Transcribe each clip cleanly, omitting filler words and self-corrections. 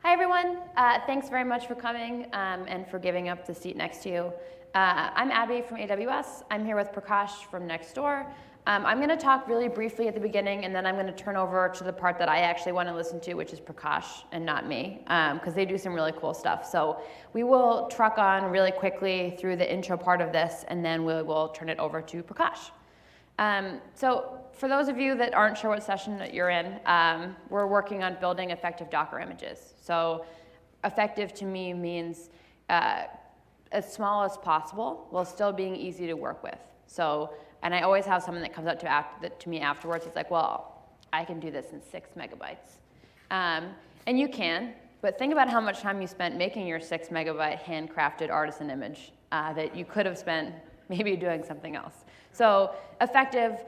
Hi, everyone. Thanks very much for coming and for giving up the seat next to you. I'm Abby from AWS. I'm here with Prakash from Nextdoor. I'm going to talk really briefly at the beginning, and then I'm going to turn over to the part that I actually want to listen to, which is Prakash and not me, because they do some really cool stuff. So we will truck on really quickly through the intro part of this, and then we will turn it over to Prakash. So for those of you that aren't sure what session that you're in, we're working on building effective Docker images. So effective to me means as small as possible while still being easy to work with. So, and I always have someone that comes up to me afterwards. It's like, well, I can do this in 6 megabytes. And you can, but think about how much time you spent making your 6 megabyte handcrafted artisan image that you could have spent maybe doing something else. So effective,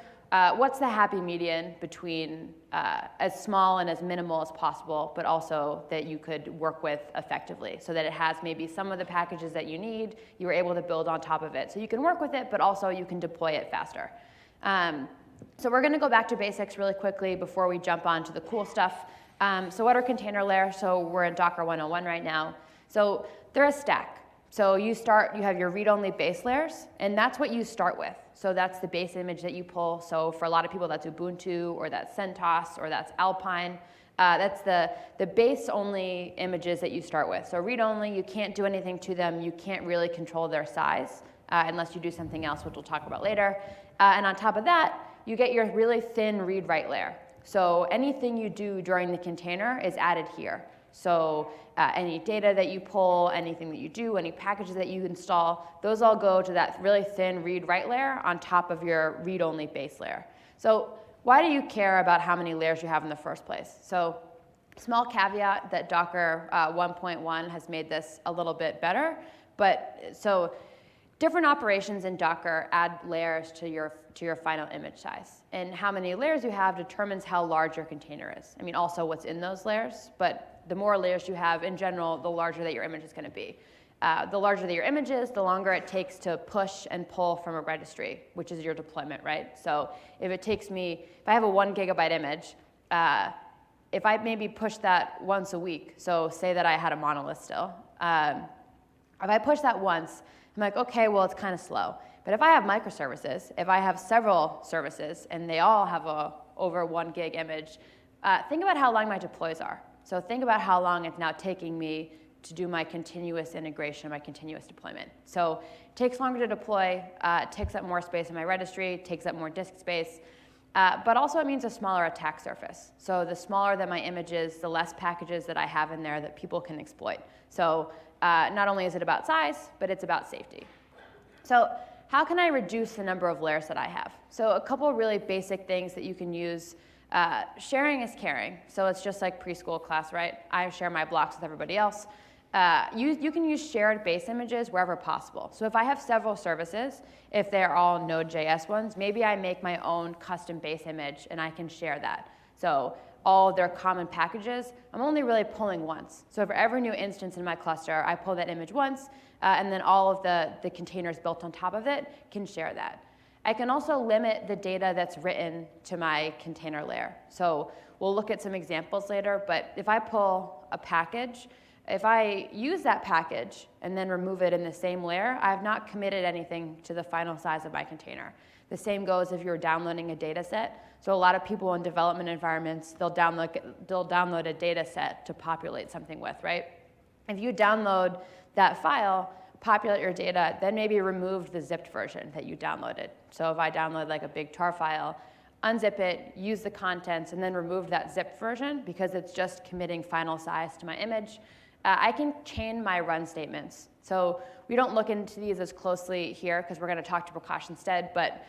what's the happy median between as small and as minimal as possible, but also that you could work with effectively, so that it has maybe some of the packages that you need, you were able to build on top of it. So you can work with it, but also you can deploy it faster. So we're going to go back to basics really quickly before we jump on to the cool stuff. So what are container layers? So we're in Docker 101 right now. So they're a stack. So you have your read-only base layers, and that's what you start with. So that's the base image that you pull. So for a lot of people, that's Ubuntu, or that's CentOS, or that's Alpine. That's the base-only images that you start with. So read-only, you can't do anything to them. You can't really control their size unless you do something else, which we'll talk about later. And on top of that, you get your really thin read-write layer. So anything you do during the container is added here. So any data that you pull, anything that you do, any packages that you install, those all go to that really thin read-write layer on top of your read-only base layer. So why do you care about how many layers you have in the first place? So small caveat that Docker 1.1 has made this a little bit better. But so different operations in Docker add layers to your final image size. And how many layers you have determines how large your container is. I mean, also what's in those layers, but the more layers you have in general, the larger that your image is going to be. The larger that your image is, the longer it takes to push and pull from a registry, which is your deployment, right? So if I have a 1 gigabyte image, if I maybe push that once a week, so say that I had a monolith still, if I push that once, I'm like, okay, well, it's kind of slow. But if I have microservices, if I have several services, and they all have a over 1 gig image, think about how long my deploys are. So think about how long it's now taking me to do my continuous integration, my continuous deployment. So it takes longer to deploy, it takes up more space in my registry, it takes up more disk space, but also it means a smaller attack surface. So the smaller that my image is, the less packages that I have in there that people can exploit. So not only is it about size, but it's about safety. So how can I reduce the number of layers that I have? So a couple of really basic things that you can use. Sharing is caring. So it's just like preschool class, right? I share my blocks with everybody else. You can use shared base images wherever possible. So if I have several services, if they're all Node.js ones, maybe I make my own custom base image and I can share that. So all their common packages, I'm only really pulling once. So for every new instance in my cluster, I pull that image once, and then all of the containers built on top of it can share that. I can also limit the data that's written to my container layer. So we'll look at some examples later, but if I pull a package, if I use that package and then remove it in the same layer, I have not committed anything to the final size of my container. The same goes if you're downloading a data set. So a lot of people in development environments, they'll download a data set to populate something with, right? If you download that file, populate your data, then maybe remove the zipped version that you downloaded. So if I download like a big tar file, unzip it, use the contents, and then remove that zipped version because it's just committing final size to my image, I can chain my run statements. So we don't look into these as closely here because we're going to talk to Prakash instead, but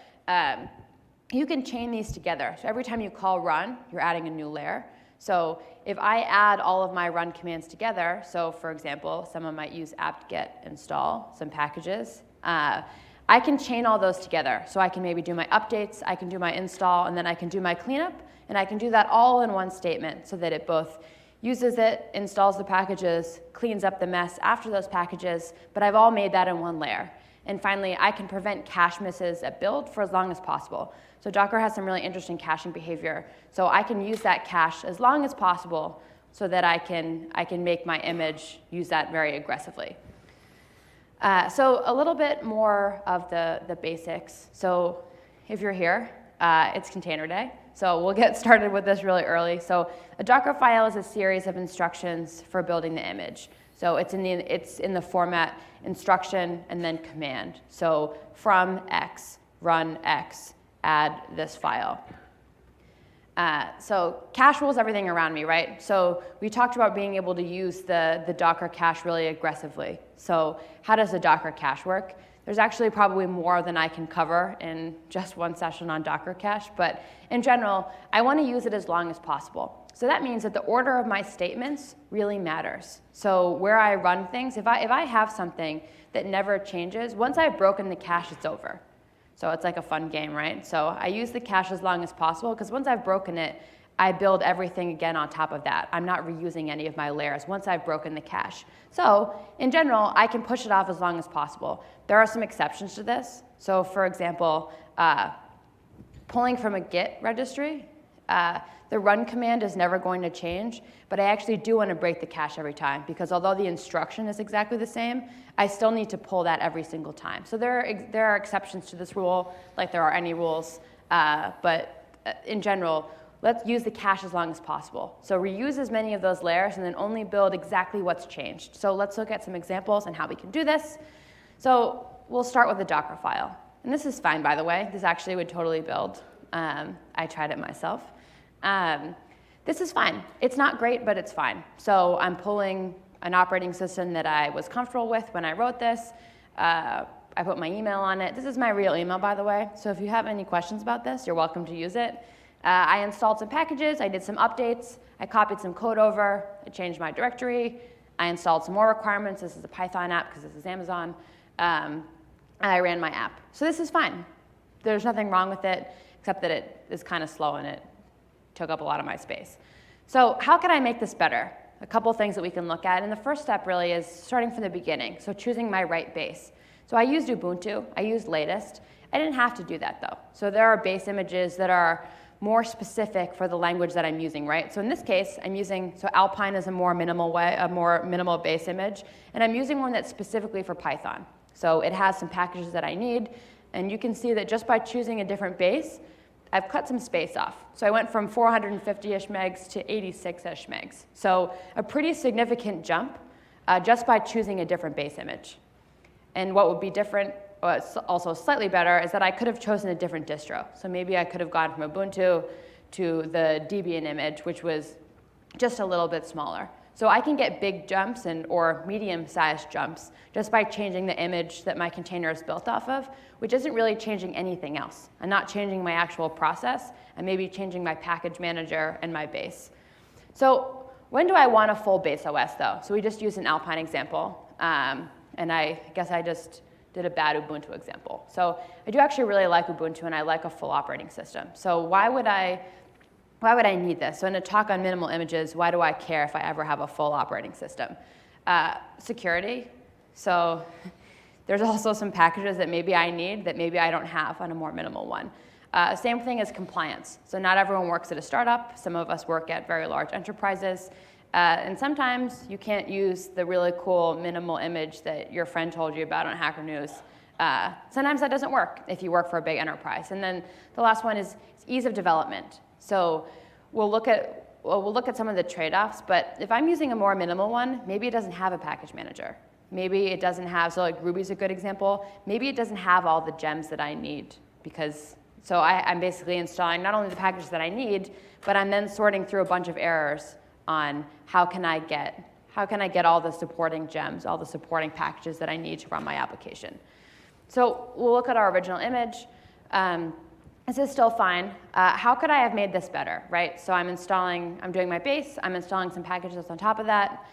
you can chain these together. So every time you call run, you're adding a new layer. So if I add all of my run commands together, so for example, someone might use apt-get install some packages, I can chain all those together. So I can maybe do my updates, I can do my install, and then I can do my cleanup, and I can do that all in one statement so that it both uses it, installs the packages, cleans up the mess after those packages, but I've all made that in one layer. And finally, I can prevent cache misses at build for as long as possible. So Docker has some really interesting caching behavior. So I can use that cache as long as possible so that I can make my image use that very aggressively. So a little bit more of the basics. So if you're here, it's container day. So we'll get started with this really early. So a Docker file is a series of instructions for building the image. So it's in the format instruction and then command. So from X, run X, add this file. So cache rules everything around me, right? So we talked about being able to use the Docker cache really aggressively. So how does the Docker cache work? There's actually probably more than I can cover in just one session on Docker cache, but in general, I want to use it as long as possible. So that means that the order of my statements really matters. So where I run things, if I have something that never changes, once I've broken the cache, it's over. So it's like a fun game, right? So I use the cache as long as possible, because once I've broken it, I build everything again on top of that. I'm not reusing any of my layers once I've broken the cache. So in general, I can push it off as long as possible. There are some exceptions to this. So for example, pulling from a Git registry, the run command is never going to change, but I actually do want to break the cache every time, because although the instruction is exactly the same, I still need to pull that every single time. So there are exceptions to this rule, like there are any rules, but in general, let's use the cache as long as possible. So reuse as many of those layers and then only build exactly what's changed. So let's look at some examples and how we can do this. So we'll start with the Docker file. And this is fine, by the way. This actually would totally build. I tried it myself. This is fine. It's not great, but it's fine. So I'm pulling an operating system that I was comfortable with when I wrote this. I put my email on it. This is my real email, by the way. So if you have any questions about this, you're welcome to use it. I installed some packages. I did some updates. I copied some code over. I changed my directory. I installed some more requirements. This is a Python app because this is Amazon. And I ran my app. So this is fine. There's nothing wrong with it, except that it is kind of slow and it took up a lot of my space. So how can I make this better? A couple things that we can look at. And the first step really is starting from the beginning, so choosing my right base. So I used Ubuntu. I used latest. I didn't have to do that, though. So there are base images that are more specific for the language that I'm using, right? So in this case, I'm using, so Alpine is a more minimal base image, and I'm using one that's specifically for Python. So it has some packages that I need, and you can see that just by choosing a different base, I've cut some space off. So I went from 450-ish megs to 86-ish megs. So a pretty significant jump just by choosing a different base image. And what would be different, also slightly better, is that I could have chosen a different distro. So maybe I could have gone from Ubuntu to the Debian image, which was just a little bit smaller. So I can get big jumps or medium-sized jumps just by changing the image that my container is built off of, which isn't really changing anything else. I'm not changing my actual process. I'm maybe changing my package manager and my base. So when do I want a full base OS, though? So we just used an Alpine example. And I guess I just did a bad Ubuntu example. So I do actually really like Ubuntu, and I like a full operating system. So why would I need this? So in a talk on minimal images, why do I care if I ever have a full operating system? Security. So there's also some packages that maybe I need that maybe I don't have on a more minimal one. Same thing as compliance. So not everyone works at a startup. Some of us work at very large enterprises. And sometimes you can't use the really cool minimal image that your friend told you about on Hacker News. Sometimes that doesn't work if you work for a big enterprise. And then the last one is ease of development. So we'll look at some of the trade-offs, but if I'm using a more minimal one, maybe it doesn't have a package manager. Maybe it doesn't have, so like Ruby's a good example, maybe it doesn't have all the gems that I need so I'm basically installing not only the packages that I need, but I'm then sorting through a bunch of errors on how can I get all the supporting gems, all the supporting packages that I need to run my application. So we'll look at our original image. This is still fine. How could I have made this better, right? So I'm doing my base, I'm installing some packages on top of that.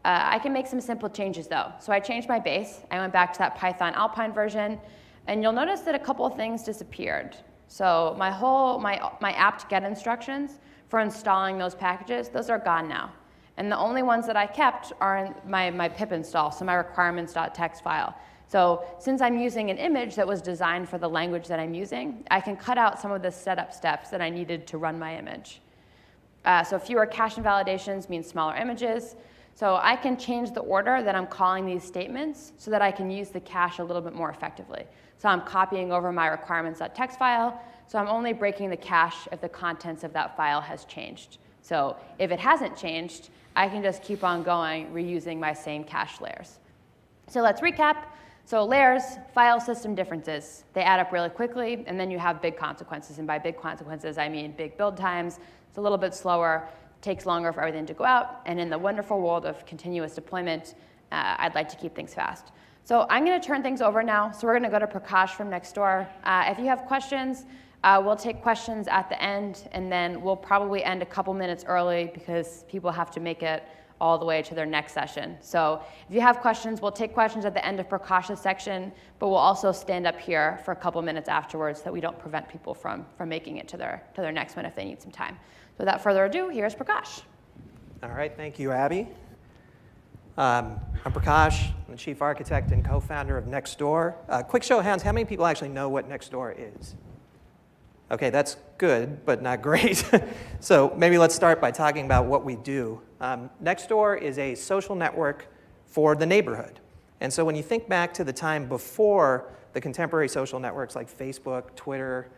I can make some simple changes though. So I changed my base, I went back to that Python Alpine version, and you'll notice that a couple of things disappeared. So my apt get instructions for installing those packages, those are gone now. And the only ones that I kept are in my pip install, so my requirements.txt file. So since I'm using an image that was designed for the language that I'm using, I can cut out some of the setup steps that I needed to run my image. So fewer cache invalidations means smaller images. So I can change the order that I'm calling these statements so that I can use the cache a little bit more effectively. So I'm copying over my requirements.txt file, so I'm only breaking the cache if the contents of that file has changed. So if it hasn't changed, I can just keep on going, reusing my same cache layers. So let's recap. So layers, file system differences. They add up really quickly, and then you have big consequences. And by big consequences, I mean big build times. It's a little bit slower, takes longer for everything to go out. And in the wonderful world of continuous deployment, I'd like to keep things fast. So I'm going to turn things over now. So we're going to go to Prakash from Nextdoor. If you have questions, we'll take questions at the end, and then we'll probably end a couple minutes early because people have to make it all the way to their next session. So if you have questions, we'll take questions at the end of Prakash's section, but we'll also stand up here for a couple minutes afterwards so that we don't prevent people from making it to their next one if they need some time. So without further ado, here's Prakash. All right, thank you, Abby. I'm Prakash. I'm the chief architect and co-founder of Nextdoor. Quick show of hands, how many people actually know what Nextdoor is? Okay, that's good, but not great. So maybe let's start by talking about what we do. Nextdoor is a social network for the neighborhood. And so when you think back to the time before the contemporary social networks like Facebook, Twitter,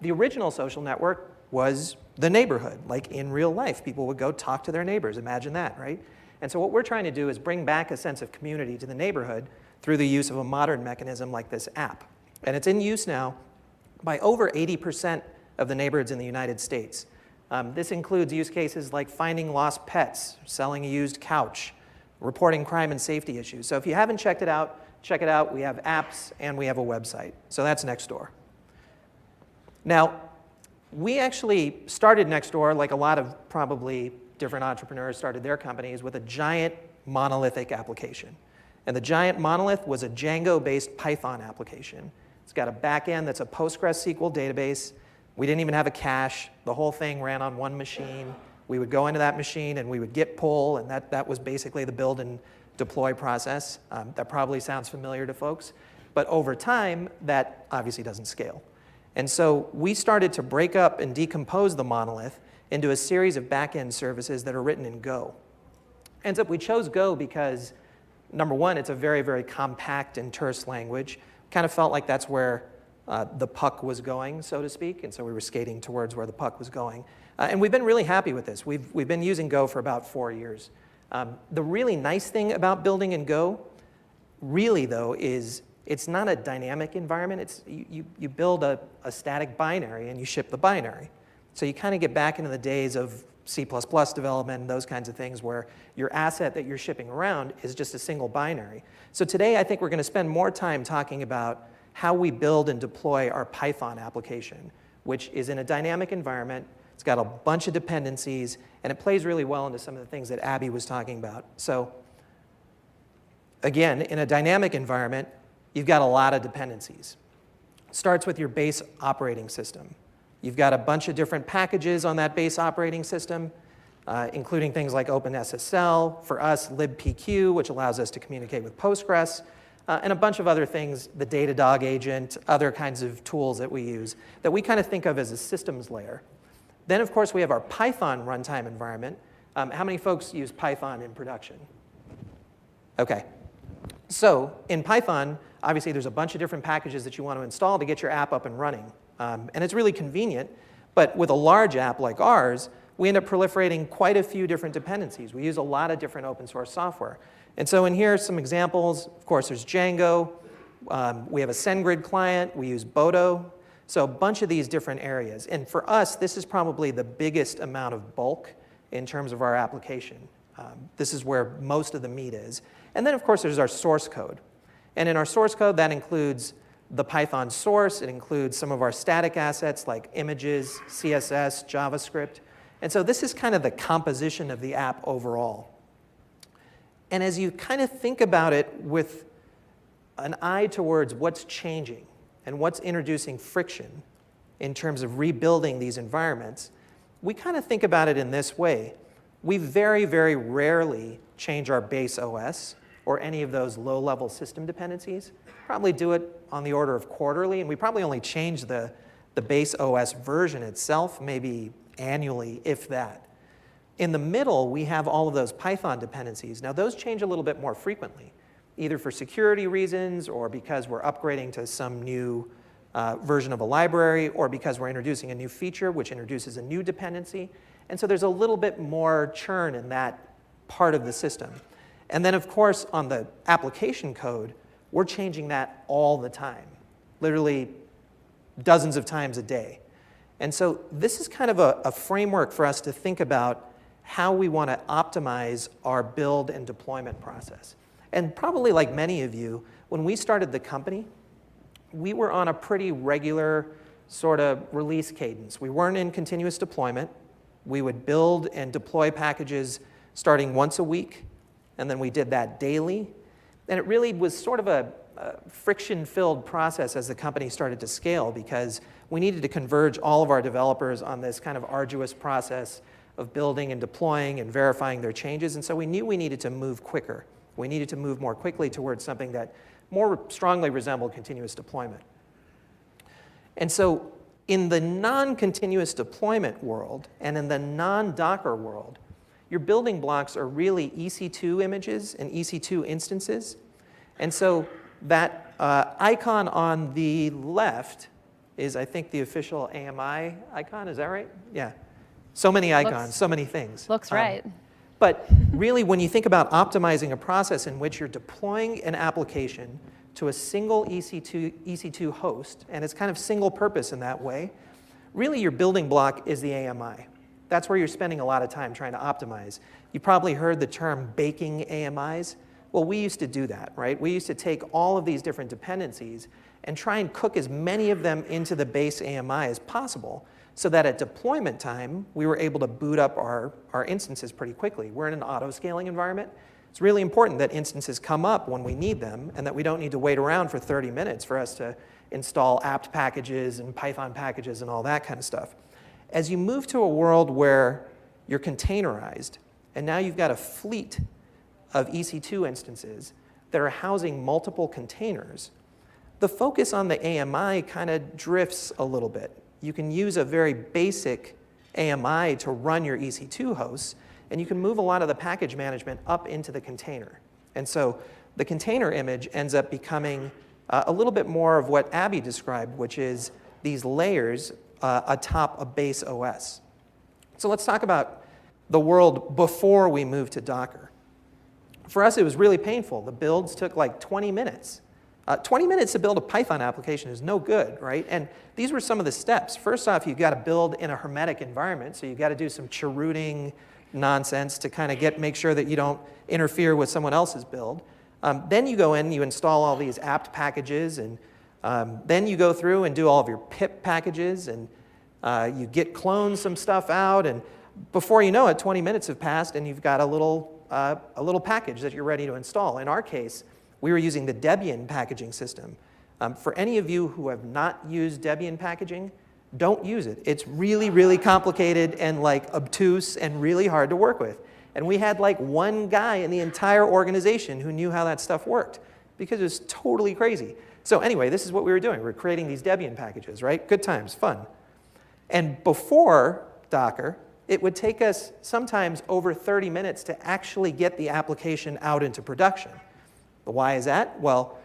the original social network was the neighborhood. Like in real life, people would go talk to their neighbors. Imagine that, right? And so what we're trying to do is bring back a sense of community to the neighborhood through the use of a modern mechanism like this app. And it's in use now by over 80% of the neighborhoods in the United States. This includes use cases like finding lost pets, selling a used couch, reporting crime and safety issues. So if you haven't checked it out, check it out. We have apps and we have a website. So that's Nextdoor. Now, we actually started Nextdoor, like a lot of probably different entrepreneurs started their companies, with a giant monolithic application. And the giant monolith was a Django-based Python application. It's got a backend that's a PostgreSQL database. We didn't even have a cache. The whole thing ran on one machine. We would go into that machine and we would git pull, and that was basically the build and deploy process. That probably sounds familiar to folks. But over time, that obviously doesn't scale. And so we started to break up and decompose the monolith into a series of backend services that are written in Go. Ends up we chose Go because, number one, it's a very, very compact and terse language. Kind of felt like that's where the puck was going, so to speak, and so we were skating towards where the puck was going. And we've been really happy with this. We've been using Go for about 4 years. The really nice thing about building in Go, really though, is it's not a dynamic environment. You build a static binary and you ship the binary. So you kind of get back into the days of C++ development and those kinds of things where your asset that you're shipping around is just a single binary. So today I think we're going to spend more time talking about how we build and deploy our Python application, which is in a dynamic environment. It's got a bunch of dependencies, and it plays really well into some of the things that Abby was talking about. So again, in a dynamic environment, you've got a lot of dependencies. It starts with your base operating system. You've got a bunch of different packages on that base operating system, including things like OpenSSL, for us, libpq, which allows us to communicate with Postgres, and a bunch of other things, the Datadog agent, other kinds of tools that we use that we kind of think of as a systems layer. Then, of course, we have our Python runtime environment. How many folks use Python in production? OK. So in Python, obviously, there's a bunch of different packages that you want to install to get your app up and running. And it's really convenient. But with a large app like ours, we end up proliferating quite a few different dependencies. We use a lot of different open source software. And so in here are some examples. Of course, there's Django. We have a SendGrid client. We use Bodo. So a bunch of these different areas. And for us, this is probably the biggest amount of bulk in terms of our application. This is where most of the meat is. And then, of course, there's our source code. And in our source code, that includes the Python source. It includes some of our static assets like images, CSS, JavaScript. And so this is kind of the composition of the app overall. And as you kind of think about it with an eye towards what's changing and what's introducing friction in terms of rebuilding these environments, we kind of think about it in this way. We very, very rarely change our base OS or any of those low-level system dependencies. Probably do it on the order of quarterly, and we probably only change the base OS version itself maybe annually, if that. In the middle, we have all of those Python dependencies. Now, those change a little bit more frequently, either for security reasons or because we're upgrading to some new version of a library, or because we're introducing a new feature which introduces a new dependency. And so there's a little bit more churn in that part of the system. And then, of course, on the application code, we're changing that all the time, literally dozens of times a day. And so this is kind of a framework for us to think about how we want to optimize our build and deployment process. And probably like many of you, when we started the company, we were on a pretty regular sort of release cadence. We weren't in continuous deployment. We would build and deploy packages starting once a week, and then we did that daily. And it really was sort of a friction-filled process as the company started to scale, because we needed to converge all of our developers on this kind of arduous process of building and deploying and verifying their changes. And so we knew we needed to move quicker. We needed to move more quickly towards something that more strongly resembled continuous deployment. And so in the non-continuous deployment world and in the non-Docker world, your building blocks are really EC2 images and EC2 instances. And so that icon on the left is, I think, the official AMI icon. Is that right? Yeah. So many icons, so many things. Looks right. But really, when you think about optimizing a process in which you're deploying an application to a single EC2 host, and it's kind of single purpose in that way, really your building block is the AMI. That's where you're spending a lot of time trying to optimize. You probably heard the term baking AMIs. Well, we used to do that, right? We used to take all of these different dependencies and try and cook as many of them into the base AMI as possible, so that at deployment time, we were able to boot up our instances pretty quickly. We're in an auto-scaling environment. It's really important that instances come up when we need them, and that we don't need to wait around for 30 minutes for us to install apt packages and Python packages and all that kind of stuff. As you move to a world where you're containerized, and now you've got a fleet of EC2 instances that are housing multiple containers, the focus on the AMI kind of drifts a little bit. You can use a very basic AMI to run your EC2 hosts, and you can move a lot of the package management up into the container. And so the container image ends up becoming a little bit more of what Abby described, which is these layers atop a base OS. So let's talk about the world before we moved to Docker. For us, it was really painful. The builds took like 20 minutes. 20 minutes to build a Python application is no good, right? And these were some of the steps. First off, you've got to build in a hermetic environment, so you've got to do some chrooting nonsense to kind of make sure that you don't interfere with someone else's build. Then you go in, you install all these apt packages, and then you go through and do all of your pip packages, and you git clone some stuff out, and before you know it, 20 minutes have passed, and you've got a little package that you're ready to install. In our case, we were using the Debian packaging system. For any of you who have not used Debian packaging, don't use it. It's really, really complicated and like obtuse and really hard to work with. And we had like one guy in the entire organization who knew how that stuff worked, because it was totally crazy. So anyway, this is what we were doing. We were creating these Debian packages, right? Good times, fun. And before Docker, it would take us sometimes over 30 minutes to actually get the application out into production. Why is that? Well,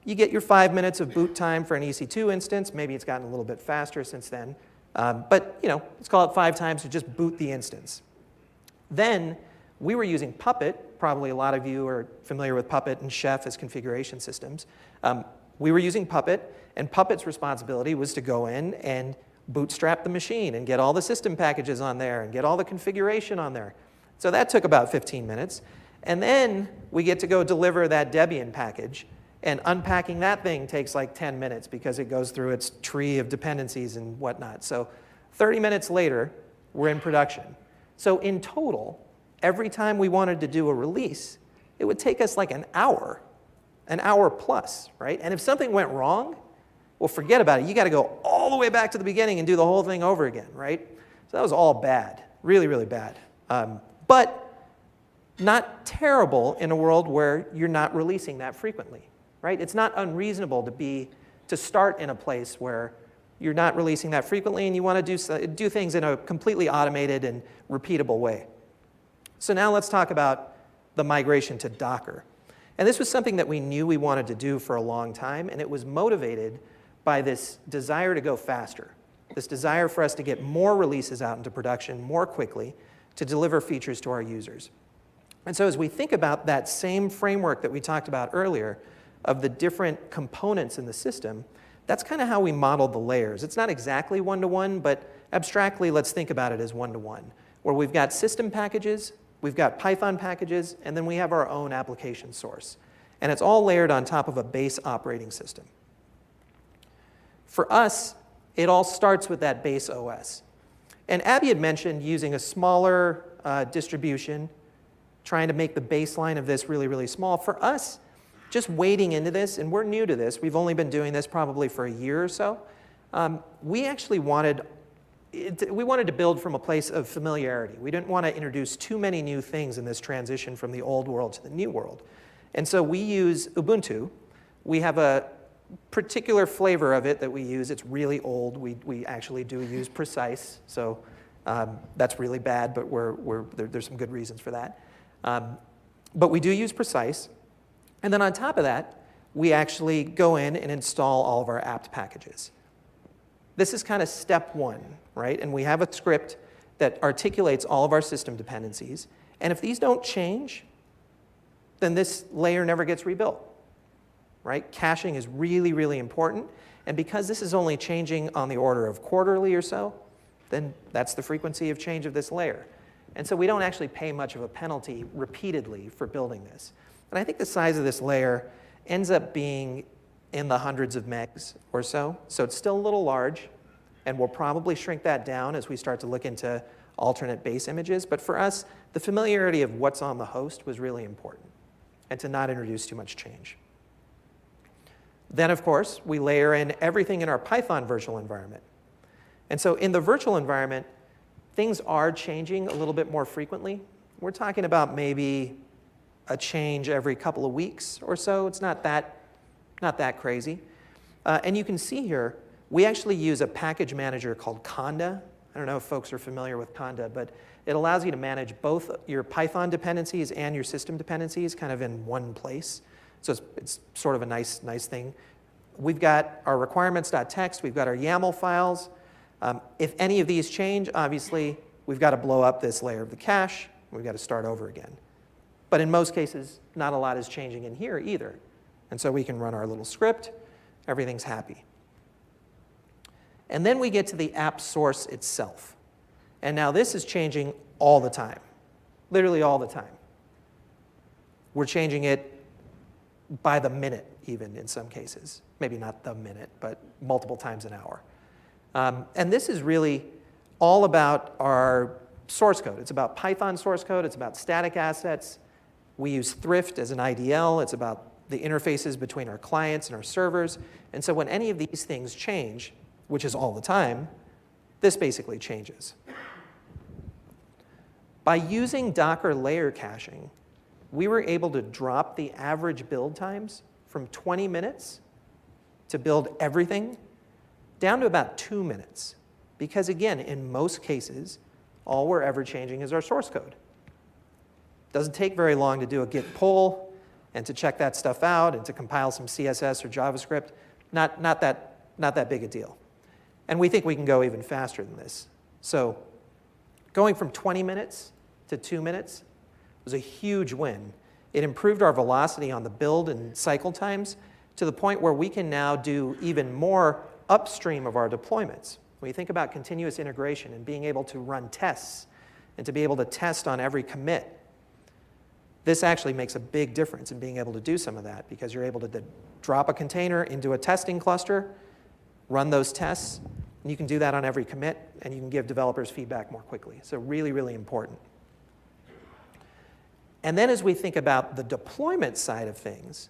you get your 5 minutes of boot time for an EC2 instance. Maybe it's gotten a little bit faster since then. But let's call it 5 times to just boot the instance. Then we were using Puppet. Probably a lot of you are familiar with Puppet and Chef as configuration systems. We were using Puppet, and Puppet's responsibility was to go in and bootstrap the machine and get all the system packages on there and get all the configuration on there. So that took about 15 minutes. And then we get to go deliver that Debian package, and unpacking that thing takes like 10 minutes because it goes through its tree of dependencies and whatnot. So 30 minutes later, we're in production. So in total, every time we wanted to do a release, it would take us like an hour plus, right? And if something went wrong, well, forget about it. You got to go all the way back to the beginning and do the whole thing over again, right? So that was all bad, really, really bad. But not terrible in a world where you're not releasing that frequently, right? It's not unreasonable to start in a place where you're not releasing that frequently and you want to do things in a completely automated and repeatable way. So now let's talk about the migration to Docker. And this was something that we knew we wanted to do for a long time, and it was motivated by this desire to go faster, this desire for us to get more releases out into production more quickly to deliver features to our users. And so as we think about that same framework that we talked about earlier of the different components in the system, that's kind of how we modeled the layers. It's not exactly one-to-one, but abstractly, let's think about it as one-to-one, where we've got system packages, we've got Python packages, and then we have our own application source. And it's all layered on top of a base operating system. For us, it all starts with that base OS. And Abby had mentioned using a smaller distribution, trying to make the baseline of this really, really small. For us, just wading into this, and we're new to this, we've only been doing this probably for a year or so, we actually wanted to build from a place of familiarity. We didn't want to introduce too many new things in this transition from the old world to the new world. And so we use Ubuntu. We have a particular flavor of it that we use. It's really old. We actually do use Precise, so that's really bad, but there's some good reasons for that. But we do use Precise. And then on top of that, we actually go in and install all of our apt packages. This is kind of step one, right? And we have a script that articulates all of our system dependencies. And if these don't change, then this layer never gets rebuilt, right? Caching is really, really important. And because this is only changing on the order of quarterly or so, then that's the frequency of change of this layer. And so we don't actually pay much of a penalty repeatedly for building this. And I think the size of this layer ends up being in the hundreds of megs or so. So it's still a little large, and we'll probably shrink that down as we start to look into alternate base images. But for us, the familiarity of what's on the host was really important, and to not introduce too much change. Then, of course, we layer in everything in our Python virtual environment. And so in the virtual environment, things are changing a little bit more frequently. We're talking about maybe a change every couple of weeks or so. It's not that crazy. And you can see here, we actually use a package manager called Conda. I don't know if folks are familiar with Conda, but it allows you to manage both your Python dependencies and your system dependencies kind of in one place. So it's sort of a nice thing. We've got our requirements.txt, we've got our YAML files. If any of these change, obviously, we've got to blow up this layer of the cache. We've got to start over again. But in most cases, not a lot is changing in here either. And so we can run our little script. Everything's happy. And then we get to the app source itself. And now this is changing all the time, literally all the time. We're changing it by the minute, even in some cases. Maybe not the minute, but multiple times an hour. And this is really all about our source code. It's about Python source code. It's about static assets. We use Thrift as an IDL. It's about the interfaces between our clients and our servers. And so when any of these things change, which is all the time, this basically changes. By using Docker layer caching, we were able to drop the average build times from 20 minutes to build everything down to about 2 minutes. Because again, in most cases, all we're ever changing is our source code. Doesn't take very long to do a git pull and to check that stuff out and to compile some CSS or JavaScript. Not that big a deal. And we think we can go even faster than this. So going from 20 minutes to 2 minutes was a huge win. It improved our velocity on the build and cycle times to the point where we can now do even more upstream of our deployments. When you think about continuous integration and being able to run tests and to be able to test on every commit, this actually makes a big difference in being able to do some of that, because you're able to drop a container into a testing cluster, run those tests, and you can do that on every commit, and you can give developers feedback more quickly. So really, really important. And then as we think about the deployment side of things,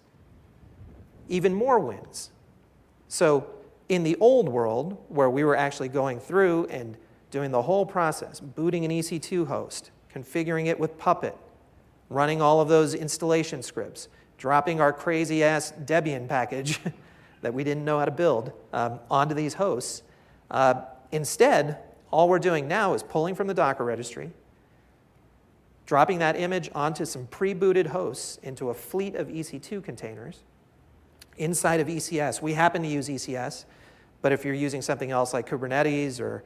even more wins. So in the old world, where we were actually going through and doing the whole process, booting an EC2 host, configuring it with Puppet, running all of those installation scripts, dropping our crazy-ass Debian package that we didn't know how to build onto these hosts. Instead, all we're doing now is pulling from the Docker registry, dropping that image onto some pre-booted hosts into a fleet of EC2 containers inside of ECS. We happen to use ECS, but if you're using something else like Kubernetes or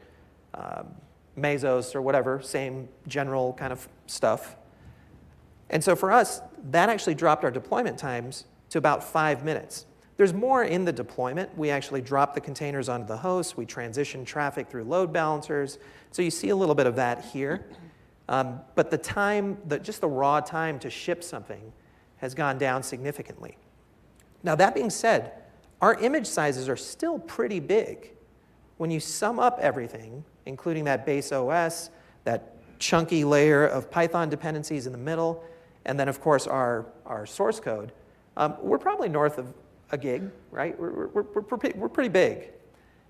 Mesos or whatever, same general kind of stuff. And so for us, that actually dropped our deployment times to about 5 minutes. There's more in the deployment. We actually drop the containers onto the host. We transition traffic through load balancers. So you see a little bit of that here. But the time, just the raw time to ship something has gone down significantly. Now that being said, our image sizes are still pretty big. When you sum up everything, including that base OS, that chunky layer of Python dependencies in the middle, and then of course our source code, we're probably north of a gig, right? We're pretty big.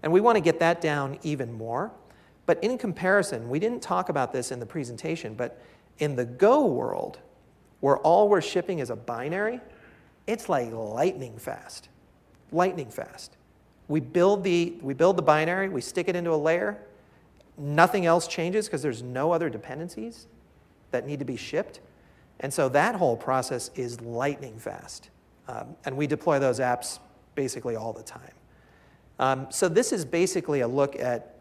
And we want to get that down even more. But in comparison, we didn't talk about this in the presentation, but in the Go world, where all we're shipping is a binary, it's like lightning fast. Lightning fast. We build the binary, we stick it into a layer, nothing else changes because there's no other dependencies that need to be shipped. And so that whole process is lightning fast. And we deploy those apps basically all the time. So this is basically a look at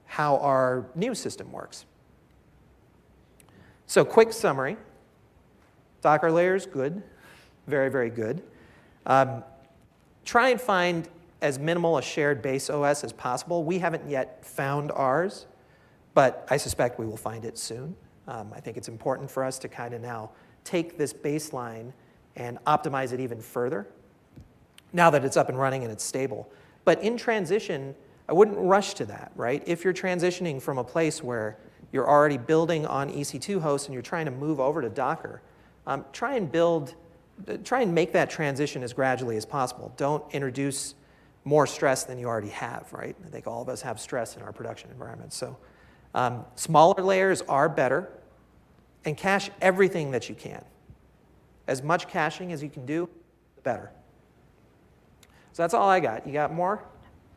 how our new system works. So quick summary. Docker layers, good. Very, very good. Try and find as minimal a shared base OS as possible. We haven't yet found ours, but I suspect we will find it soon. I think it's important for us to kind of now take this baseline and optimize it even further now that it's up and running and it's stable. But in transition, I wouldn't rush to that, right? If you're transitioning from a place where you're already building on EC2 hosts and you're trying to move over to Docker, try and make that transition as gradually as possible. Don't introduce more stress than you already have, right? I think all of us have stress in our production environment. So smaller layers are better, and cache everything that you can. As much caching as you can do, the better. So that's all I got. You got more?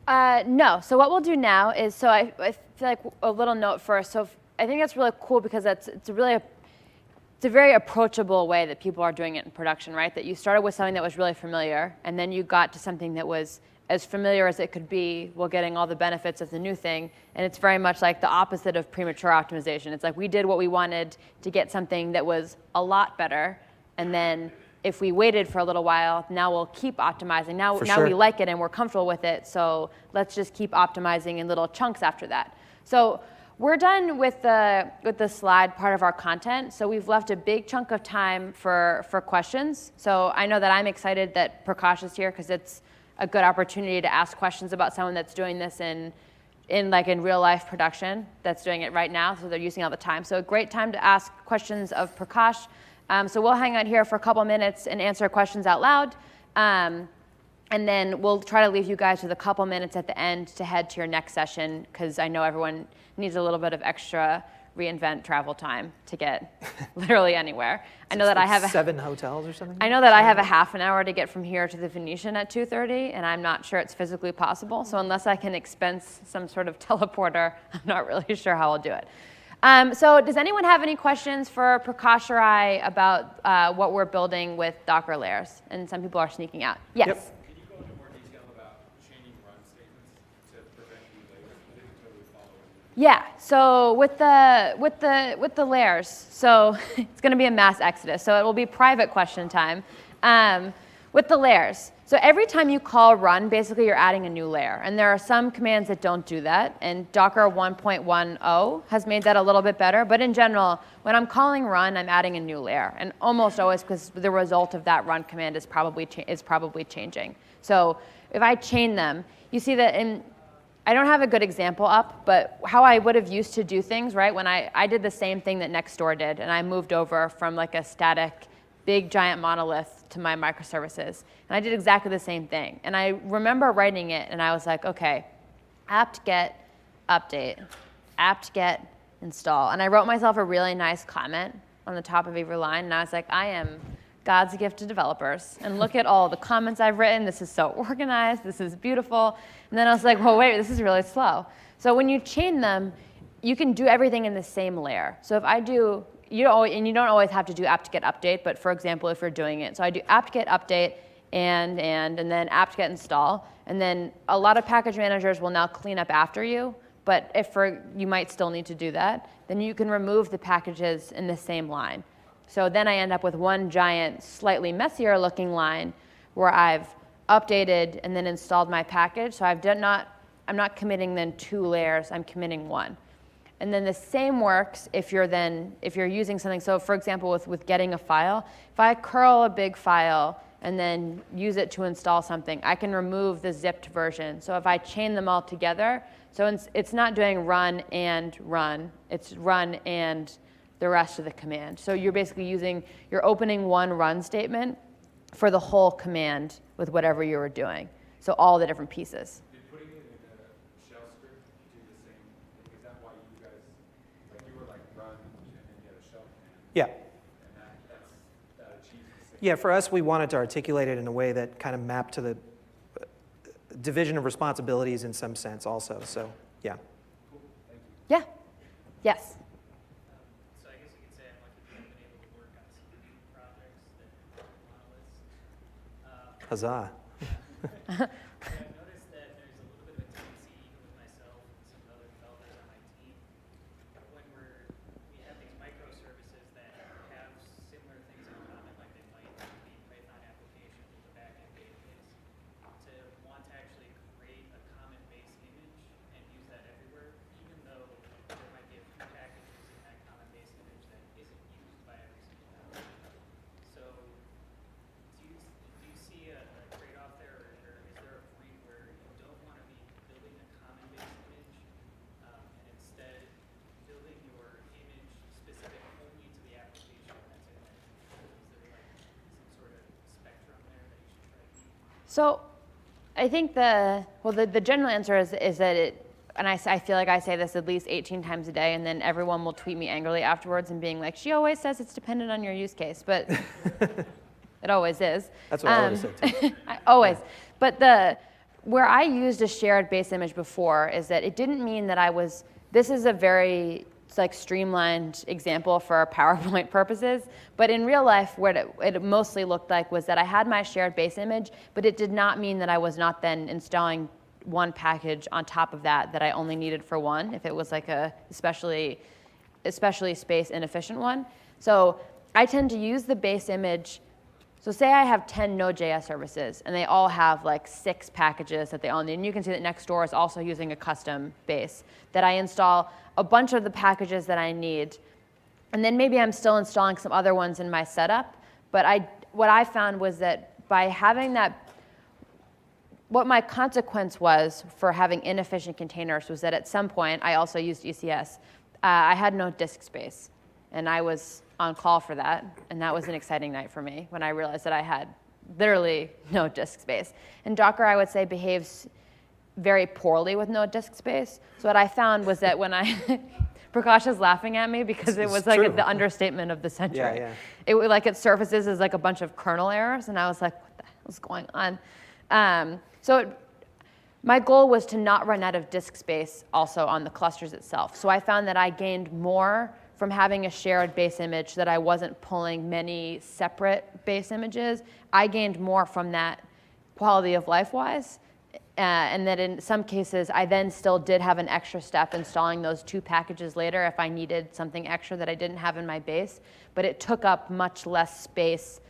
No. So what we'll do now is, so I feel like a little note first. So I think that's really cool because it's a very approachable way that people are doing it in production, right? That you started with something that was really familiar, and then you got to something that was as familiar as it could be while getting all the benefits of the new thing. And it's very much like the opposite of premature optimization. It's like we did what we wanted to get something that was a lot better, and then if we waited for a little while, now we'll keep optimizing. Now we like it and we're comfortable with it, so let's just keep optimizing in little chunks after that. So we're done with the slide part of our content, so we've left a big chunk of time for questions. So I know that I'm excited that Prakash is here because it's a good opportunity to ask questions about someone that's doing this in real life production, that's doing it right now, so they're using all the time. So a great time to ask questions of Prakash. So we'll hang out here for a couple minutes and answer questions out loud. And then we'll try to leave you guys with a couple minutes at the end to head to your next session, because I know everyone needs a little bit of extra reInvent travel time to get literally anywhere. I know that I have 7 hotels or something? I know that I have a half an hour to get from here to the Venetian at 2:30, and I'm not sure it's physically possible. So unless I can expense some sort of teleporter, I'm not really sure how I'll do it. So does anyone have any questions for Prakash or I about what we're building with Docker layers? And some people are sneaking out. Yes? Yep. Can you go into more detail about chaining run statements to prevent new layers? I didn't totally follow it. Yeah, so with the layers, so it's going to be a mass exodus, so it will be private question time. With the layers, so every time you call run, basically you're adding a new layer, and there are some commands that don't do that, and Docker 1.10 has made that a little bit better, but in general, when I'm calling run, I'm adding a new layer, and almost always because the result of that run command is probably changing. So if I chain them, you see that I don't have a good example up, but how I would have used to do things, right? When I did the same thing that Nextdoor did, and I moved over from like a static, big giant monolith to my microservices. And I did exactly the same thing. And I remember writing it, and I was like, okay, apt-get update, apt-get install. And I wrote myself a really nice comment on the top of every line, and I was like, I am God's gift to developers. And look at all the comments I've written. This is so organized. This is beautiful. And then I was like, well, wait, this is really slow. So when you chain them, you can do everything in the same layer. So if I do, you don't always have to do apt-get update, but for example, if you're doing it, so I do apt-get update and then apt-get install, and then a lot of package managers will now clean up after you, but you might still need to do that, then you can remove the packages in the same line. So then I end up with one giant, slightly messier looking line where I've updated and then installed my package. So I'm not committing then 2 layers, I'm committing 1. And then the same works if you're using something. So for example, with getting a file, if I curl a big file and then use it to install something, I can remove the zipped version. So if I chain them all together, so it's not doing run and run, it's run and the rest of the command. So you're basically you're opening one run statement for the whole command with whatever you were doing. So all the different pieces. Did putting it in a shell script do the same thing? Is that why you guys, you were like run and then get a shell command? Yeah. And that achieves the same? Yeah, for us, we wanted to articulate it in a way that kind of mapped to the division of responsibilities in some sense also, so yeah. Cool, thank you. Yeah, yes. So I guess you could say I'm lucky to have been able to work on some projects that are monoliths. Huzzah. I've noticed that there's a little bit of a tendency, even with myself and some other developers on my team, when we have these microservices that have similar things in common, like they might be Python applications with a backend database, to want to actually create a common base image and use that everywhere, even though there might be a few packages in that common base image that isn't used by every single one. So do you see a trade-off there, or is there a point where you don't want to be building a common base image and instead building your image specific only to the application that's in it? Is there like some sort of spectrum there that you should try to keep? So I think the general answer is that and I feel like I say this at least 18 times a day, and then everyone will tweet me angrily afterwards and being like, she always says it's dependent on your use case, but it always is. That's what I always say too. Always. But where I used a shared base image before is that it didn't mean that this is a very streamlined example for our PowerPoint purposes, but in real life what it mostly looked like was that I had my shared base image, but it did not mean that I was not then installing one package on top of that I only needed for one, if it was like a especially space inefficient one. So I tend to use the base image. So say I have 10 Node.js services, and they all have like 6 packages that they all need. And you can see that Nextdoor is also using a custom base, that I install a bunch of the packages that I need. And then maybe I'm still installing some other ones in my setup. But what I found was that by having that, what my consequence was for having inefficient containers was that at some point, I also used ECS. I had no disk space, and I was on call for that, and that was an exciting night for me when I realized that I had literally no disk space. And Docker, I would say, behaves very poorly with no disk space. So what I found was that when Prakash is laughing at me because it was like the understatement of the century. Yeah. It surfaces as like a bunch of kernel errors, and I was like, what the hell is going on? My goal was to not run out of disk space also on the clusters itself. So I found that I gained more from having a shared base image, that I wasn't pulling many separate base images. I gained more from that quality of life-wise, and that in some cases, I then still did have an extra step installing those 2 packages later if I needed something extra that I didn't have in my base. But it took up much less space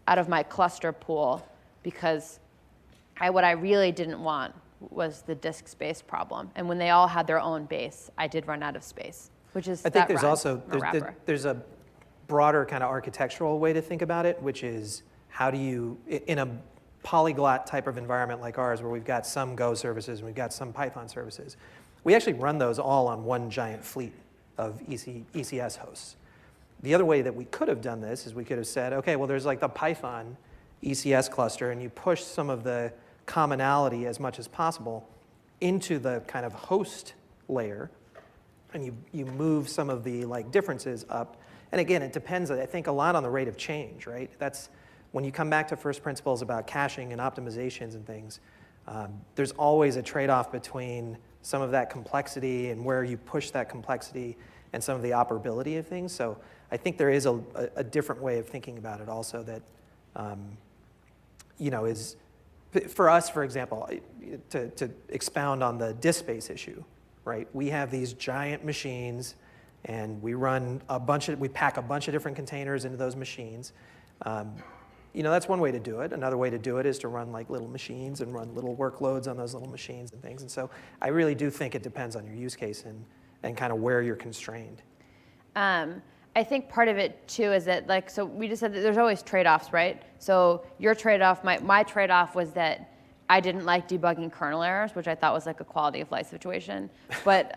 out of my cluster pool because what I really didn't want was the disk space problem. And when they all had their own base, I did run out of space, which is I think there's a broader kind of architectural way to think about it, which is how do you, in a polyglot type of environment like ours, where we've got some Go services and we've got some Python services, we actually run those all on one giant fleet of ECS hosts. The other way that we could have done this is we could have said, okay, well, there's like the Python ECS cluster, and you push some of the commonality as much as possible into the kind of host layer, and you move some of the differences up. And again, it depends, I think, a lot on the rate of change, right? That's when you come back to first principles about caching and optimizations and things, there's always a trade-off between some of that complexity and where you push that complexity and some of the operability of things. So I think there is a different way of thinking about it also that, is, for us, for example, to expound on the disk space issue, right? We have these giant machines, and we pack a bunch of different containers into those machines. That's one way to do it. Another way to do it is to run like little machines and run little workloads on those little machines and things. And so I really do think it depends on your use case and kind of where you're constrained. I think part of it too is that, like, so we just said that there's always trade-offs, right? So your trade-off, my trade-off was that I didn't like debugging kernel errors, which I thought was like a quality of life situation. But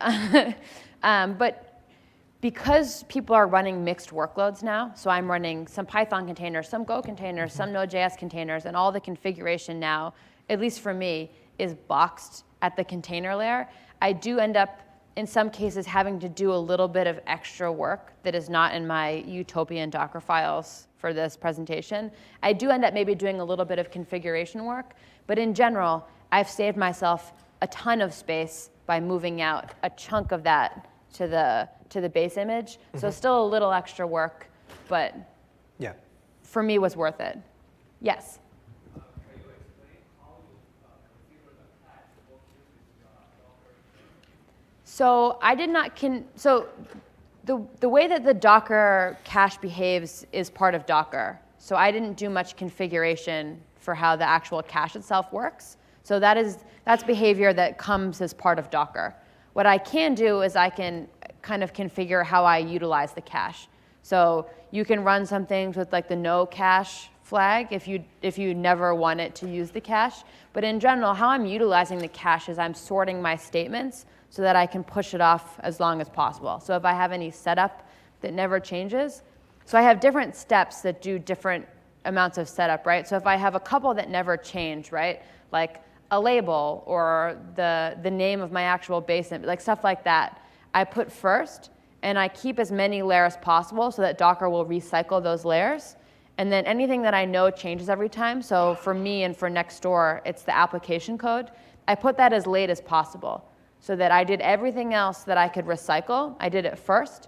because people are running mixed workloads now, so I'm running some Python containers, some Go containers, some Node.js containers, and all the configuration now, at least for me, is boxed at the container layer. I do end up, in some cases, having to do a little bit of extra work that is not in my utopian Docker files for this presentation. I do end up maybe doing a little bit of configuration work, but in general, I've saved myself a ton of space by moving out a chunk of that to the base image. So still a little extra work, but yeah, for me was worth it. Yes? Can you explain how you configure the cache both using Docker? So I did not, so the way that the Docker cache behaves is part of Docker. So I didn't do much configuration for how the actual cache itself works. So that's behavior that comes as part of Docker. What I can do is I can kind of configure how I utilize the cache. So you can run some things with like the no cache flag if you never want it to use the cache. But in general, how I'm utilizing the cache is I'm sorting my statements so that I can push it off as long as possible. So if I have any setup that never changes, so I have different steps that do different amounts of setup, right? So if I have a couple that never change, right? Like a label or the name of my actual base, like stuff like that, I put first, and I keep as many layers possible so that Docker will recycle those layers. And then anything that I know changes every time, so for me and for Nextdoor, it's the application code, I put that as late as possible so that I did everything else that I could recycle. I did it first,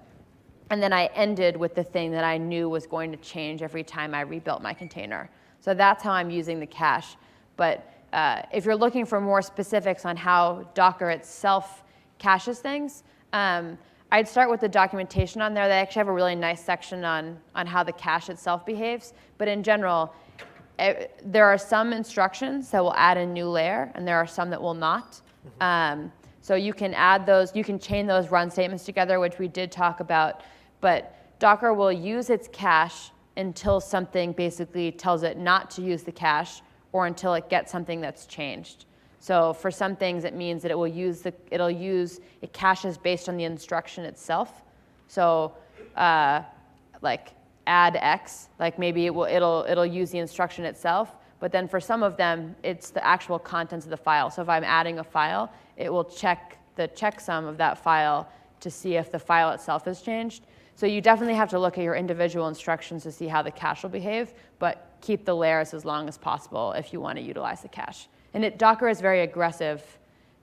and then I ended with the thing that I knew was going to change every time I rebuilt my container. So that's how I'm using the cache. But if you're looking for more specifics on how Docker itself caches things, I'd start with the documentation on there. They actually have a really nice section on how the cache itself behaves. But in general, there are some instructions that will add a new layer, and there are some that will not. So you can add those, you can chain those run statements together, which we did talk about. But Docker will use its cache until something basically tells it not to use the cache, or until it gets something that's changed. So for some things, it means that it caches based on the instruction itself. So like add X, like maybe it'll use the instruction itself. But then for some of them, it's the actual contents of the file. So if I'm adding a file, it will check the checksum of that file to see if the file itself has changed. So you definitely have to look at your individual instructions to see how the cache will behave, but keep the layers as long as possible if you want to utilize the cache. And Docker is very aggressive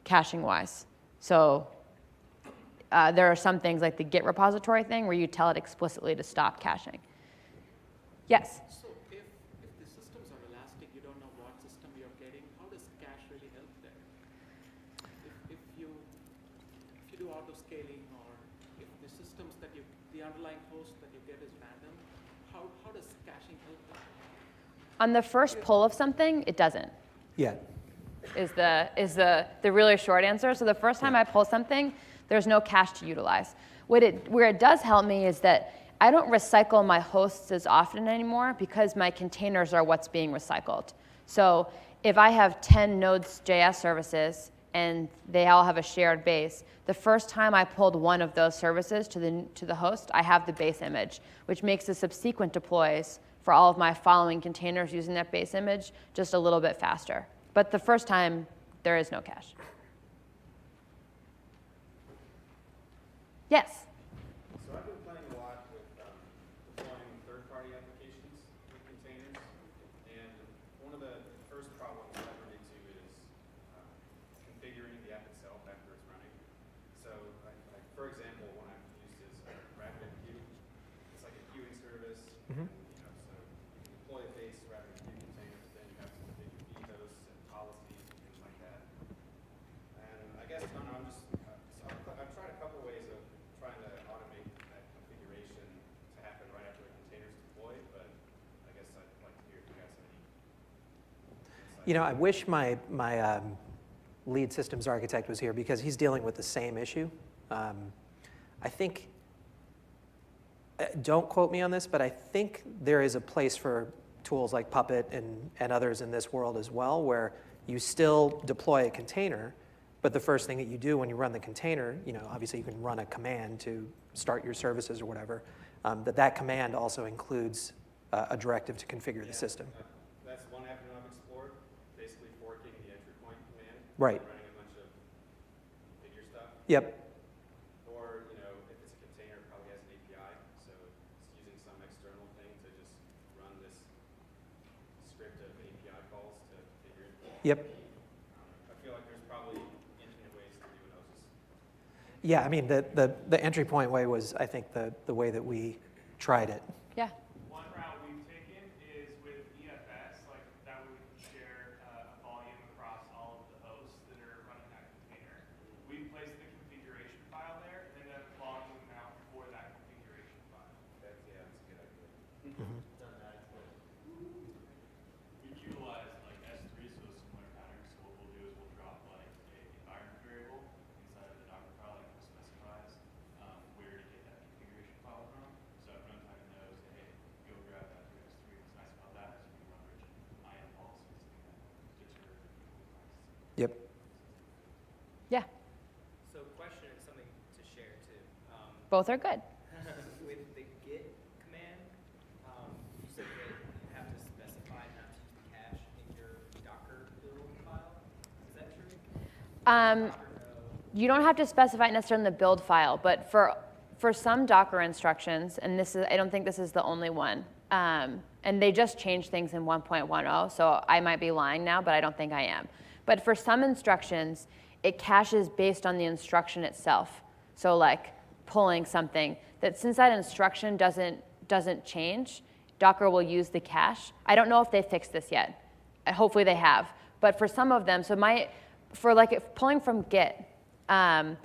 caching-wise. So there are some things like the Git repository thing where you tell it explicitly to stop caching. Yes? So if the systems are elastic, you don't know what system you're getting, how does cache really help there? If you do auto-scaling, or if the systems that the underlying host that you get is random, how does caching help there? On the first pull of something, it doesn't. Yeah. Is the really short answer. So the first time I pull something, there's no cache to utilize. Where it does help me is that I don't recycle my hosts as often anymore because my containers are what's being recycled. So if I have 10 Node.js services and they all have a shared base, the first time I pulled one of those services to the host, I have the base image, which makes the subsequent deploys for all of my following containers using that base image just a little bit faster. But the first time, there is no cache. Yes? So I've been playing a lot with deploying third-party applications with containers, and one of the first problems I run into is configuring the app itself after it's running. So, like for example, one I've used is RabbitMQ. It's like a You know, I wish my lead systems architect was here because he's dealing with the same issue. I think, don't quote me on this, but I think there is a place for tools like Puppet and others in this world as well, where you still deploy a container, but the first thing that you do when you run the container, you know, obviously you can run a command to start your services or whatever, that command also includes a directive to configure the system. That's one avenue I've explored, basically forking the entry point command. Right. Running a bunch of figure stuff. Yep. Or, you know, if it's a container, it probably has an API, so it's using some external thing to just run this script of API calls to figure it. Yep. I feel like there's probably infinite ways to do it. I was just Yeah, I mean, the entry point way was, I think, the way that we tried it. Yeah. One route we've taken is with EFS, like that we can share a volume across all of the hosts that are running that container. We place the configuration file there and then log them out for that configuration file. that's a good idea. Done that. We utilize like S3, so a similar pattern. So what we'll do is we'll drop like a environment variable inside of the Docker file that specifies where to get that configuration file from. So if runtime knows, hey, go grab that through S3. What's nice about that is we leverage IAM policies to deter requests. Yep. Yeah. So question and something to share too. Both are good. With the git command, you said that you have to specify not to use the cache in your Docker build file. Is that true? Docker no. You don't have to specify it necessarily in the build file, but for some Docker instructions, and this is, I don't think this is the only one, and they just changed things in 1.10, so I might be lying now, but I don't think I am. But for some instructions, it caches based on the instruction itself. So like pulling something, that since that instruction doesn't change, Docker will use the cache. I don't know if they fixed this yet. Hopefully they have. But for some of them, for like if pulling from Git, the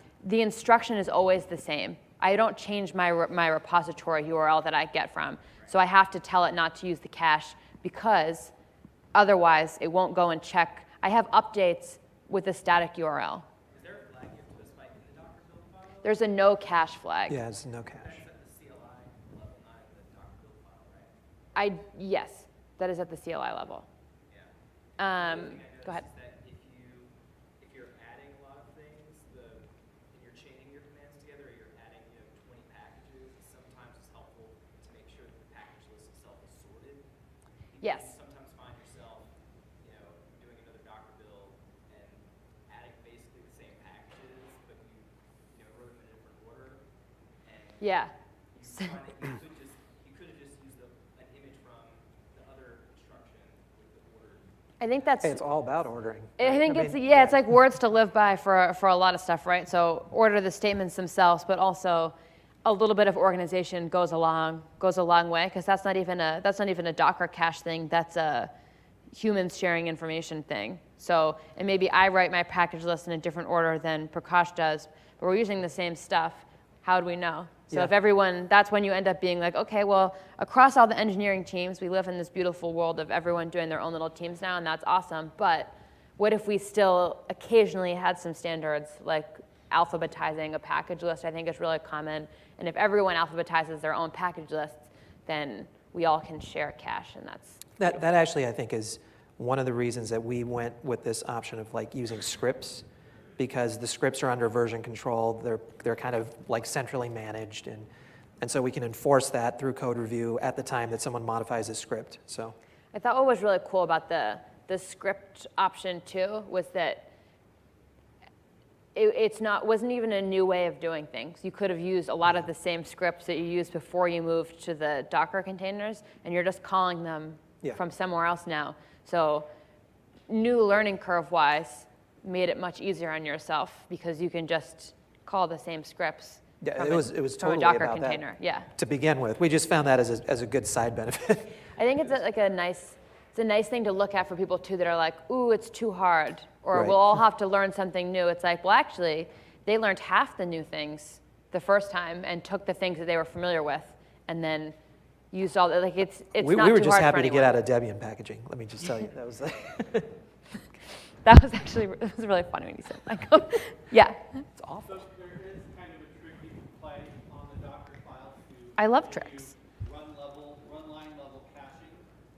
instruction is always the same. I don't change my repository URL that I get from. So I have to tell it not to use the cache because otherwise it won't go and check. I have updates with a static URL. Is there a flag you have to specify in the Docker build file? There's a no cache flag. Yeah, it's no cache. That's at the CLI level, not in the Docker build file, right? Yes, that is at the CLI level. Yeah. The other thing I Go ahead. noticed is that if you're adding a lot of things, and you're chaining your commands together, or you're adding 20 packages, sometimes it's helpful to make sure that the package list itself is sorted. Yes. You sometimes find yourself, doing another Docker build and adding basically the same packages, but you wrote them in a different order. And Yeah. you find that you could have just used an image from the other instruction with the order. I think that's. Hey, it's all about ordering. I think right? it's mean, it's like words to live by for a lot of stuff, right? So order the statements themselves, but also a little bit of organization goes a long way because that's not even a Docker cache thing. That's a humans sharing information thing. So and maybe I write my package list in a different order than Prakash does, but we're using the same stuff. How do we know? So Yeah. if everyone, that's when you end up being like, okay, well, across all the engineering teams, we live in this beautiful world of everyone doing their own little teams now, and that's awesome. But what if we still occasionally had some standards like alphabetizing a package list? I think is really common. And if everyone alphabetizes their own package lists, then we all can share cache, and that's That actually, I think, is one of the reasons that we went with this option of like using scripts, because the scripts are under version control. They're kind of like centrally managed, and so we can enforce that through code review at the time that someone modifies a script. So I thought what was really cool about the script option too was that wasn't even a new way of doing things. You could have used a lot of the same scripts that you used before you moved to the Docker containers, and you're just calling them from somewhere else now. So new learning curve wise made it much easier on yourself because you can just call the same scripts. yeah, from it was from totally a Docker about container. that Yeah. to begin with. We just found that as a good side benefit. I think it's a nice thing to look at for people too that are like, ooh, it's too hard, or Right. we'll all have to learn something new. It's like, well, actually, they learned half the new things the first time and took the things that they were familiar with and then used all the, like it's we not were too just hard happy for to get anyone. out of Debian packaging. Let me just tell you, that was. That was actually, it was really funny when you said that. Yeah, it's awful. So there is kind of a trick you can play on the Docker file to I love give tricks. you run line level caching,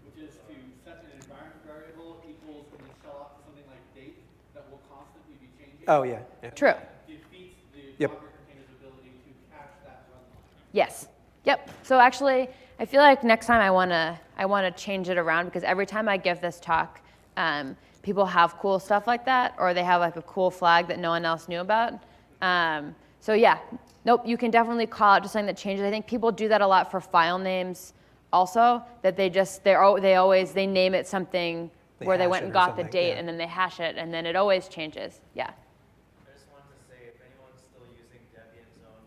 which is to set an environment variable equals and then shell out to something like date that will constantly be changing. Oh, yeah. Yeah. True. Defeats the Yep. Docker container's ability to cache that run line. Yes. Yep. So actually, I feel like next time I wanna change it around because every time I give this talk, people have cool stuff like that, or they have like a cool flag that no one else knew about. So yeah, nope. You can definitely call out just something that changes. I think people do that a lot for file names, also. That they name it something They where they hash went it and or got the something, date, yeah. and then they hash it, and then it always changes. Yeah. I just wanted to say, if anyone's still using Debian's own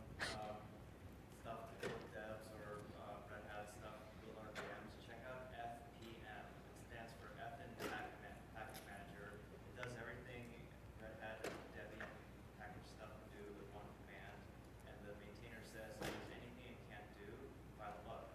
stuff to build devs or Red Hat stuff to build on VMs, check out FPM. It stands for F in Package Manager. It does everything Red Hat and Debian package stuff do with one command. And the maintainer says if there's anything it can't do, file a bug.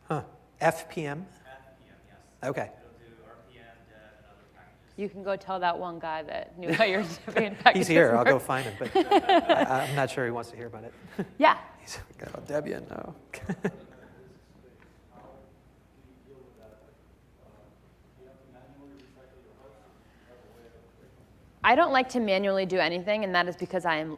Huh. FPM? FPM, yes. Okay. It'll do RPM, dev, and other packages. You can go tell that one guy that knew how your Debian packages He's here. I'll go work. find him, but I'm not sure he wants to hear about it. Yeah. He's like, oh, Debian, no. I don't like to manually do anything, and that is because I am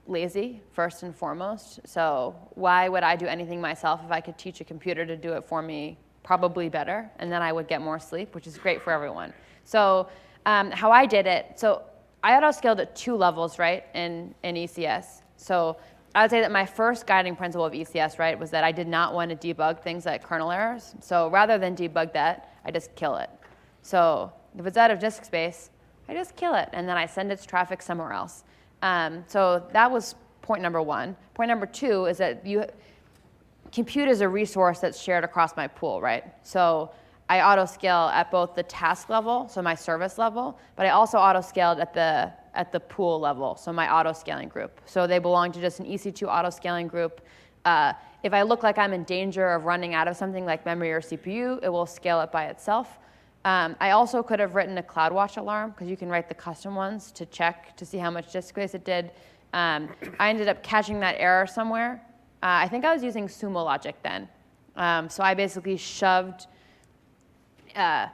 lazy, first and foremost. So why would I do anything myself if I could teach a computer to do it for me probably better, and then I would get more sleep, which is great for everyone. So how I did it, so I auto-scaled at 2 levels, right, in ECS. So I would say that my first guiding principle of ECS, right, was that I did not want to debug things like kernel errors. So rather than debug that, I just kill it. So if it's out of disk space, I just kill it, and then I send its traffic somewhere else. So that was point number 1. Point number 2 is that compute is a resource that's shared across my pool, right? So I auto-scale at both the task level, so my service level, but I also auto-scaled at the pool level, so my auto-scaling group. So they belong to just an EC2 auto-scaling group. If I look like I'm in danger of running out of something like memory or CPU, it will scale it by itself. I also could have written a CloudWatch alarm, because you can write the custom ones to check to see how much disk space it did. I ended up catching that error somewhere. I think I was using sumo logic then. So I basically shoved, I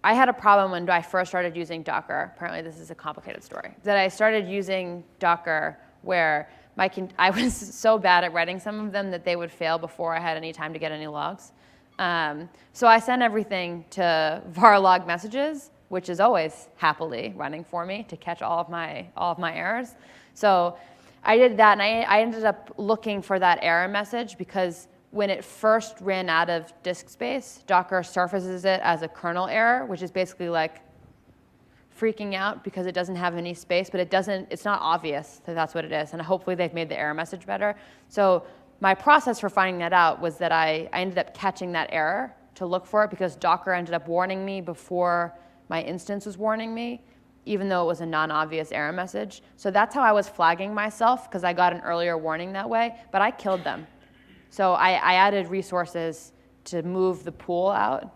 had a problem when I first started using Docker. Apparently this is a complicated story. That I started using Docker where I was so bad at writing some of them that they would fail before I had any time to get any logs. So I sent everything to var log messages, which is always happily running for me to catch all of my errors. So I did that, and I ended up looking for that error message because when it first ran out of disk space, Docker surfaces it as a kernel error, which is basically like freaking out because it doesn't have any space, but it's not obvious that that's what it is, and hopefully they've made the error message better. So my process for finding that out was that I ended up catching that error to look for it because Docker ended up warning me before my instance was warning me, even though it was a non-obvious error message. So that's how I was flagging myself, because I got an earlier warning that way, but I killed them. So I added resources to move the pool out,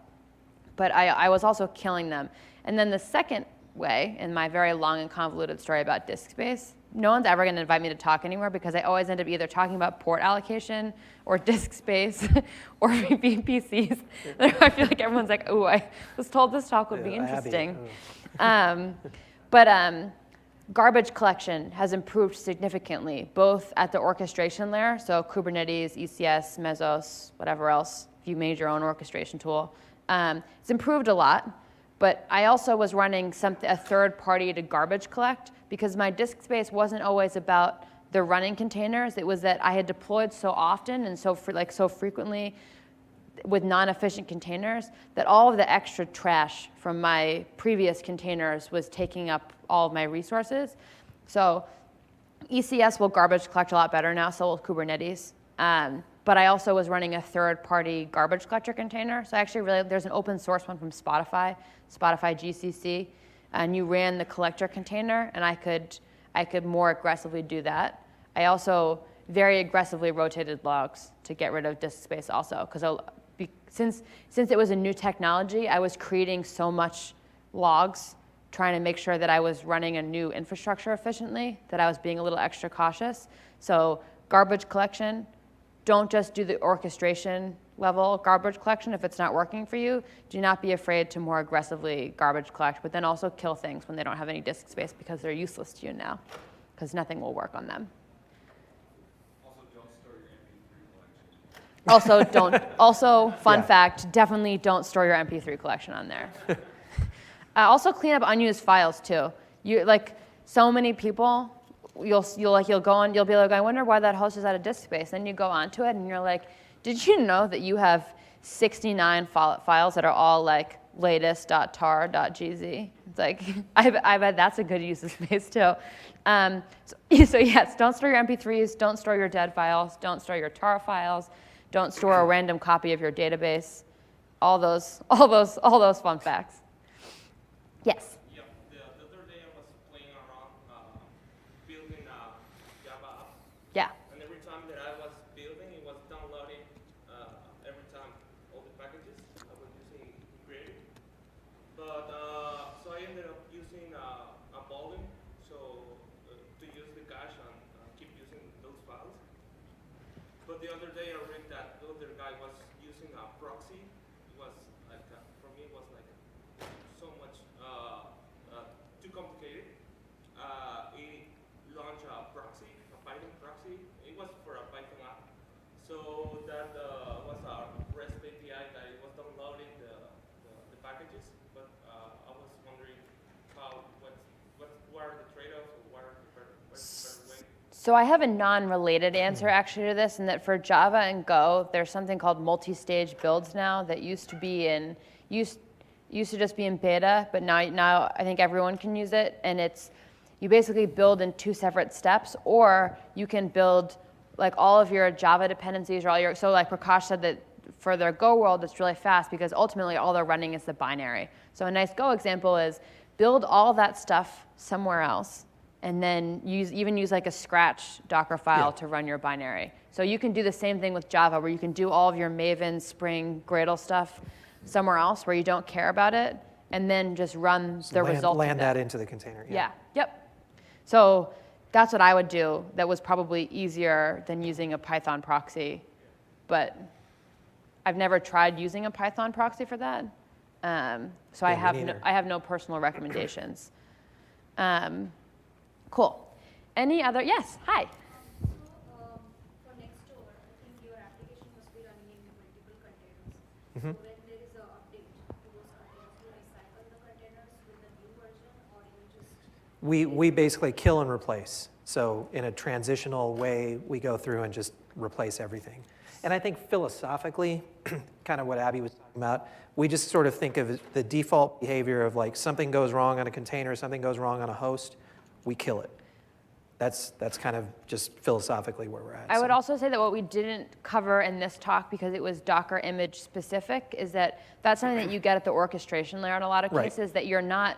but I was also killing them. And then the second way, in my very long and convoluted story about disk space, no one's ever going to invite me to talk anymore because I always end up either talking about port allocation or disk space or VPCs. I feel like everyone's like, oh, I was told this talk would be interesting. But garbage collection has improved significantly, both at the orchestration layer, so Kubernetes, ECS, Mesos, whatever else, if you made your own orchestration tool. It's improved a lot, but I also was running a third party to garbage collect because my disk space wasn't always about the running containers. It was that I had deployed so often and so frequently with non-efficient containers that all of the extra trash from my previous containers was taking up all of my resources. So ECS will garbage collect a lot better now, so will Kubernetes. But I also was running a third-party garbage collector container. So actually, there's an open source one from Spotify GCC, and you ran the collector container, and I could more aggressively do that. I also very aggressively rotated logs to get rid of disk space also, because since it was a new technology, I was creating so much logs trying to make sure that I was running a new infrastructure efficiently, that I was being a little extra cautious. So garbage collection, don't just do the orchestration level garbage collection if it's not working for you. Do not be afraid to more aggressively garbage collect, but then also kill things when they don't have any disk space because they're useless to you now, because nothing will work on them. Also, don't store your MP3 collection. Also, fun Yeah. fact, definitely don't store your MP3 collection on there. Also clean up unused files too. You like so many people, you'll go on, you'll be like, I wonder why that host is out of disk space. Then you go onto it and you're like, did you know that you have 69 files that are all like latest.tar.gz? It's like, I bet that's a good use of space too. So yes, don't store your MP3s, don't store your dead files, don't store your tar files, don't store a random copy of your database. All those fun facts. Yes. Yeah, the other day I was playing around building a Java app, Yeah. and every time that I was building, it was downloading every time all the packages I was using to create it. But so I ended up using a volume to use the cache and keep using those files. But the other day I read that the other guy was using a proxy. It was like for me it was like so much too complicated. He launched a proxy, a Python proxy. It was for a Python app. So that was a REST API that it was downloading the packages. But I was wondering what are the trade-offs or what's the better way? So I have a non-related answer actually to this, in that for Java and Go, there's something called multi-stage builds now that used to just be in beta, but now I think everyone can use it. And it's, you basically build in 2 separate steps, or you can build like all of your Java dependencies or all your, so like Prakash said that for their Go world, it's really fast because ultimately all they're running is the binary. So a nice Go example is build all that stuff somewhere else, and then even use like a Scratch Docker file to run your binary. So you can do the same thing with Java, where you can do all of your Maven, Spring, Gradle stuff somewhere else where you don't care about it, and then just run the result of Land that. that into the container. Yeah, yep. So that's what I would do. That was probably easier than using a Python proxy, but I've never tried using a Python proxy for that. So I have no personal recommendations. Cool. Any other? Yes. Hi. So, for Nextdoor, I think your application must be running in multiple containers. So when there is an update to those containers, do you recycle the containers with the new version, or you just? We basically kill and replace. So in a transitional way, we go through and just replace everything. And I think philosophically, kind of what Abby was talking about, we just sort of think of the default behavior of like something goes wrong on a container, something goes wrong on a host, we kill it. That's kind of just philosophically where we're at. I would also say that what we didn't cover in this talk, because it was Docker image specific, is that that's something that you get at the orchestration layer in a lot of cases, that you're not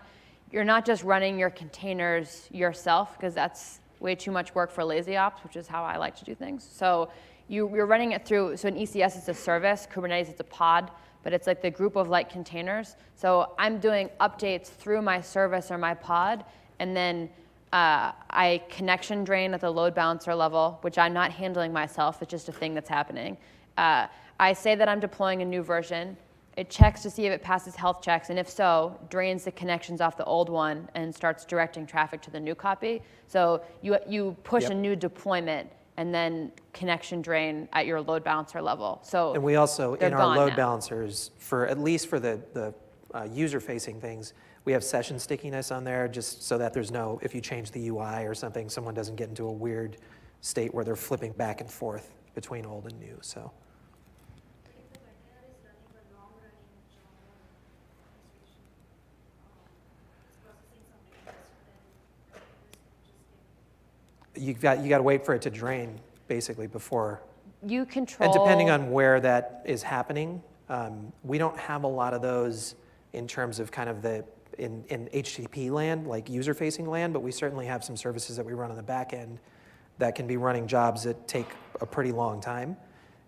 just running your containers yourself, because that's way too much work for lazy ops, which is how I like to do things. So you're running it through, so in ECS it's a service, Kubernetes it's a pod, but it's like the group of like containers. So I'm doing updates through my service or my pod, and then I connection drain at the load balancer level, which I'm not handling myself, it's just a thing that's happening. I say that I'm deploying a new version. It checks to see if it passes health checks, and if so, drains the connections off the old one and starts directing traffic to the new copy. So you push a new deployment and then connection drain at your load balancer level. So and we also, in our gone load now. balancers, for at least for the user-facing things, we have session stickiness on there just so that there's no, if you change the UI or something, someone doesn't get into a weird state where they're flipping back and forth between old and new. So. But if the container is running a long-running Java orchestration, it's processing something else, then it's just You got to wait for it to drain, basically, before. you control. And depending on where that is happening, we don't have a lot of those in terms of kind of in HTTP land, like user-facing land, but we certainly have some services that we run on the back end that can be running jobs that take a pretty long time.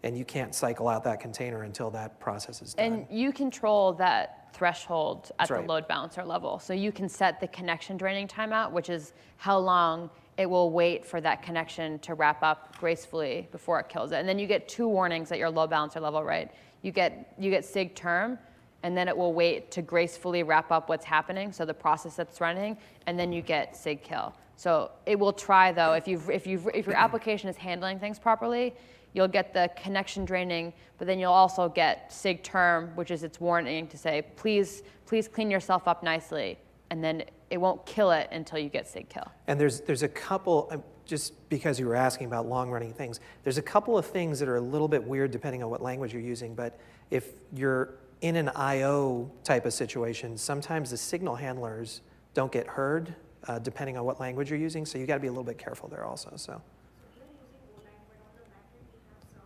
and you can't cycle out that container until that process is done. And you control that threshold at That's the right. load balancer level. So you can set the connection draining timeout, which is how long it will wait for that connection to wrap up gracefully before it kills it. And then you get 2 warnings at your load balancer level, right? You get sig term, and then it will wait to gracefully wrap up what's happening, so the process that's running, and then you get sig kill. So it will try, though, if your application is handling things properly, you'll get the connection draining, but then you'll also get sig term, which is its warning to say, please clean yourself up nicely, and then it won't kill it until you get sig kill. And there's a couple, just because you were asking about long-running things, there's a couple of things that are a little bit weird depending on what language you're using, but if you're in an I/O type of situation, sometimes the signal handlers don't get heard depending on what language you're using, so you got to be a little bit careful there also. So. We are using Golang, but on the backend we have some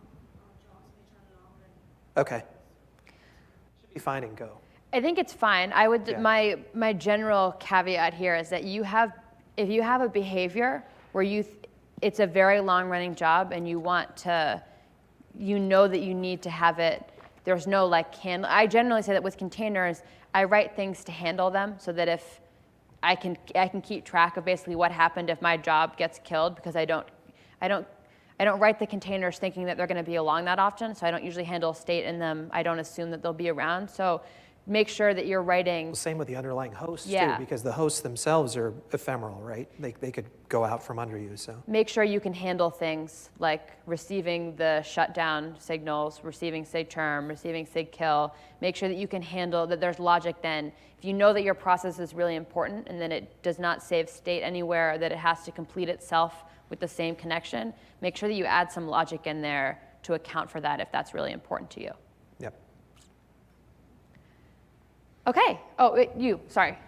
jobs which are long running. Okay. Should be fine in Go. I think it's fine. I would Yeah. my general caveat here is that if you have a behavior where it's a very long running job and you want to, you know that you need to have it. There's no I generally say that with containers, I write things to handle them so that if I can keep track of basically what happened if my job gets killed, because I don't write the containers thinking that they're going to be along that often, so I don't usually handle state in them. I don't assume that they'll be around. So make sure that you're writing. Well, same with the underlying hosts Yeah. too, because the hosts themselves are ephemeral, right? They could go out from under you. So. Make sure you can handle things like receiving the shutdown signals, receiving sig term, receiving sig kill. Make sure that you can handle that there's logic then. If you know that your process is really important and that it does not save state anywhere, that it has to complete itself with the same connection, make sure that you add some logic in there to account for that if that's really important to you. Yep. Okay. Oh, you. Sorry.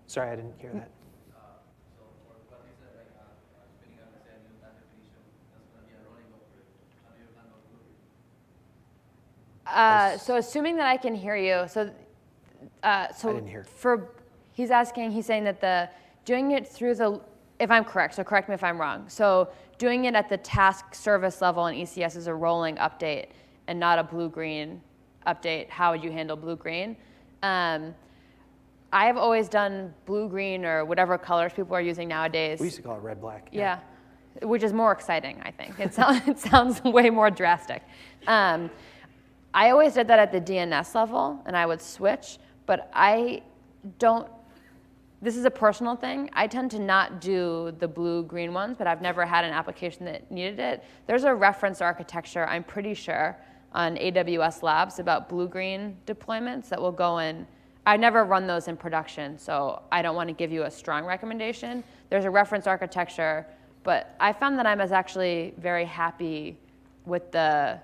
Sorry, I didn't hear that. So assuming that I can hear you, so I didn't hear. He's saying that doing it through if I'm correct, so correct me if I'm wrong. So doing it at the task service level in ECS is a rolling update and not a blue-green update. How would you handle blue-green? I have always done blue-green or whatever colors people are using nowadays. We used to call it red-black. Yeah, which is more exciting, I think. It sounds way more drastic. I always did that at the DNS level, and I would switch, but I don't. This is a personal thing. I tend to not do the blue-green ones, but I've never had an application that needed it. There's a reference architecture, I'm pretty sure, on AWS Labs about blue-green deployments that will go in. I never run those in production, so I don't want to give you a strong recommendation. There's a reference architecture, but I found that I was actually very happy with the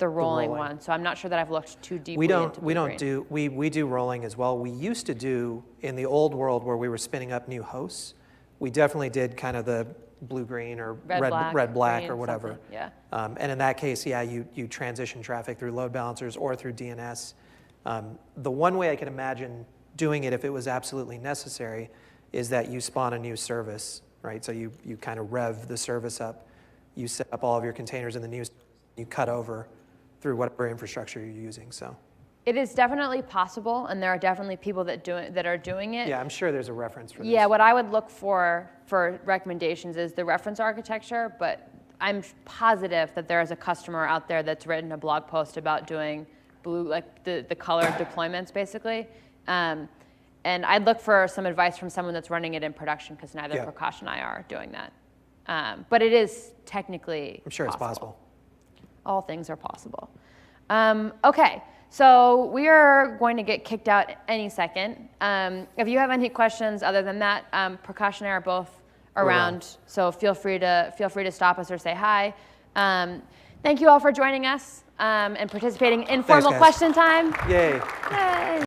rolling one. So I'm not sure that I've looked too deeply into blue-green. We do rolling as well. We used to do in the old world where we were spinning up new hosts. We definitely did kind of the blue-green or red-black or whatever. Yeah. And in that case, yeah, you transition traffic through load balancers or through DNS. The one way I can imagine doing it if it was absolutely necessary is that you spawn a new service, right? So you kind of rev the service up. You set up all of your containers in the new service. You cut over through whatever infrastructure you're using. So it is definitely possible, and there are definitely people that are doing it. yeah, I'm sure there's a reference for this. Yeah, what I would look for recommendations is the reference architecture, but I'm positive that there is a customer out there that's written a blog post about doing blue, like the colored deployments, basically. And I'd look for some advice from someone that's running it in production, because neither Yeah. Prakash and I are doing that. But it is technically I'm sure it's possible. All things are possible. Okay, so we are going to get kicked out any second. If you have any questions other than that, Prakash and I are both around, so feel free to stop us or say hi. Thank you all for joining us and participating in informal guys. question time. Yay. Yay.